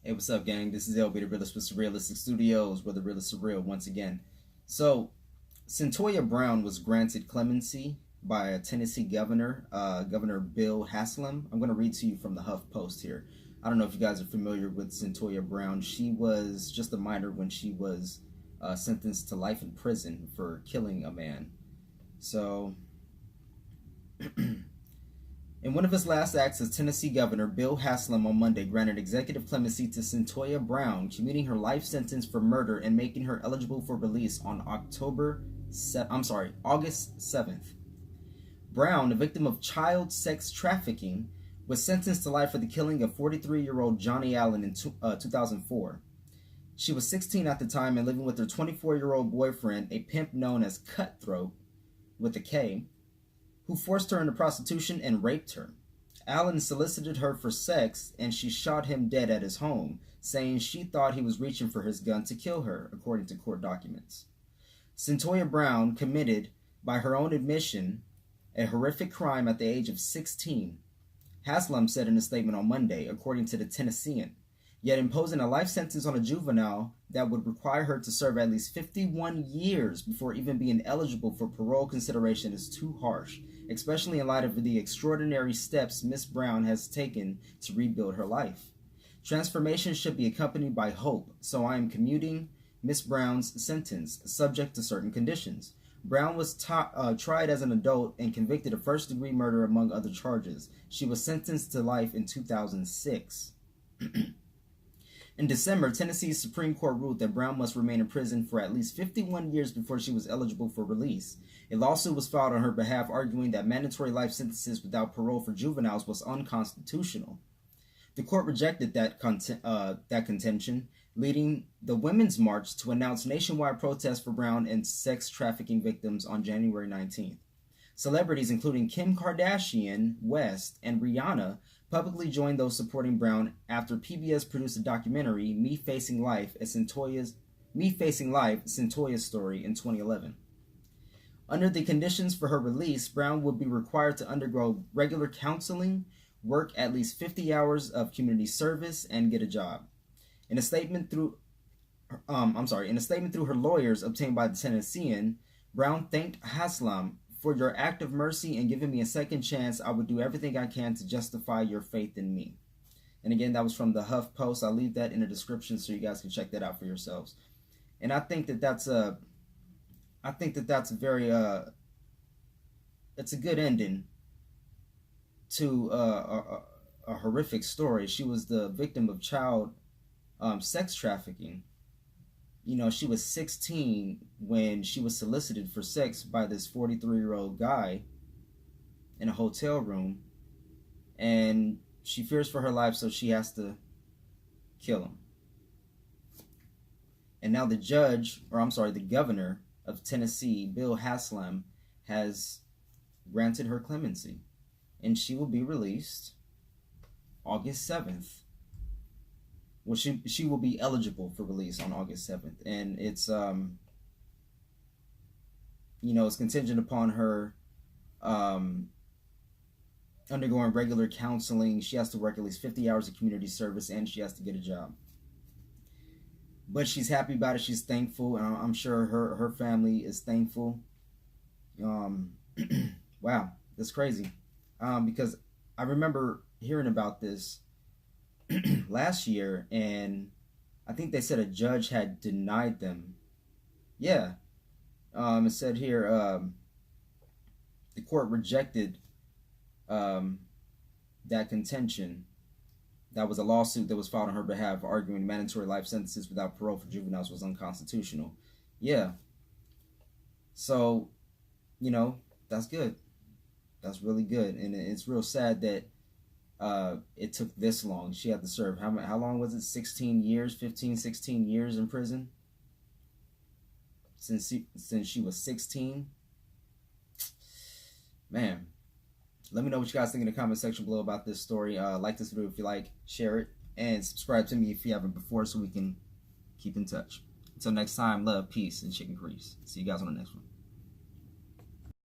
Hey, what's up, gang? This is LB, the realist with Surrealistic Studios, where the real is surreal once again. So, Cyntoia Brown was granted clemency by a Tennessee governor, Governor Bill Haslam. I'm going to read to you from the HuffPost here. I don't know if you guys are familiar with Cyntoia Brown. She was just a minor when she was sentenced to life in prison for killing a man. So, in one of his last acts as Tennessee Governor, Bill Haslam on Monday granted executive clemency to Cyntoia Brown, commuting her life sentence for murder and making her eligible for release on August 7th. Brown, a victim of child sex trafficking, was sentenced to life for the killing of 43-year-old Johnny Allen in 2004. She was 16 at the time and living with her 24-year-old boyfriend, a pimp known as Cutthroat, with a K, who forced her into prostitution and raped her. Allen solicited her for sex, and she shot him dead at his home, saying she thought he was reaching for his gun to kill her, according to court documents. Cyntoia Brown committed, by her own admission, a horrific crime at the age of 16, Haslam said in a statement on Monday, according to the Tennessean. Yet imposing a life sentence on a juvenile that would require her to serve at least 51 years before even being eligible for parole consideration is too harsh, especially in light of the extraordinary steps Miss Brown has taken to rebuild her life. Transformation should be accompanied by hope, so I am commuting Miss Brown's sentence, subject to certain conditions. Brown was tried as an adult and convicted of first-degree murder among other charges. She was sentenced to life in 2006. In December, Tennessee's Supreme Court ruled that Brown must remain in prison for at least 51 years before she was eligible for release. A lawsuit was filed on her behalf arguing that mandatory life sentences without parole for juveniles was unconstitutional. The court rejected that contention, leading the Women's March to announce nationwide protests for Brown and sex trafficking victims on January 19th. Celebrities including Kim Kardashian West and Rihanna publicly joined those supporting Brown after PBS produced a documentary, Me Facing Life, Cyntoia's story in 2011. Under the conditions for her release, Brown would be required to undergo regular counseling, work at least 50 hours of community service, and get a job. In a statement through her lawyers obtained by the Tennessean, Brown thanked Haslam for your act of mercy and giving me a second chance. I would do everything I can to justify your faith in me. And again, that was from the HuffPost. I'll leave that in the description so you guys can check that out for yourselves. And I think that that's a very it's a good ending to a horrific story. She was the victim of child sex trafficking. You know, she was 16 when she was solicited for sex by this 43-year-old guy in a hotel room, and she fears for her life, so she has to kill him. And now the governor of Tennessee, Bill Haslam, has granted her clemency, and she will be released August 7th. Well, she will be eligible for release on August 7th, and it's it's contingent upon her undergoing regular counseling. She has to work at least 50 hours of community service, and she has to get a job. But she's happy about it. She's thankful, and I'm sure her family is thankful. Wow, that's crazy. Because I remember hearing about this last year, and I think they said a judge had denied them. Yeah. It said here the court rejected that contention. That was a lawsuit that was filed on her behalf arguing mandatory life sentences without parole for juveniles was unconstitutional. Yeah. So, that's good. That's really good. And it's real sad that it took this long. She had to serve, how long was it? 16 years, 15, 16 years in prison? Since she was 16? Man. Let me know what you guys think in the comment section below about this story. Like this video if you like, share it, and subscribe to me if you haven't before so we can keep in touch. Until next time, love, peace, and chicken grease. See you guys on the next one.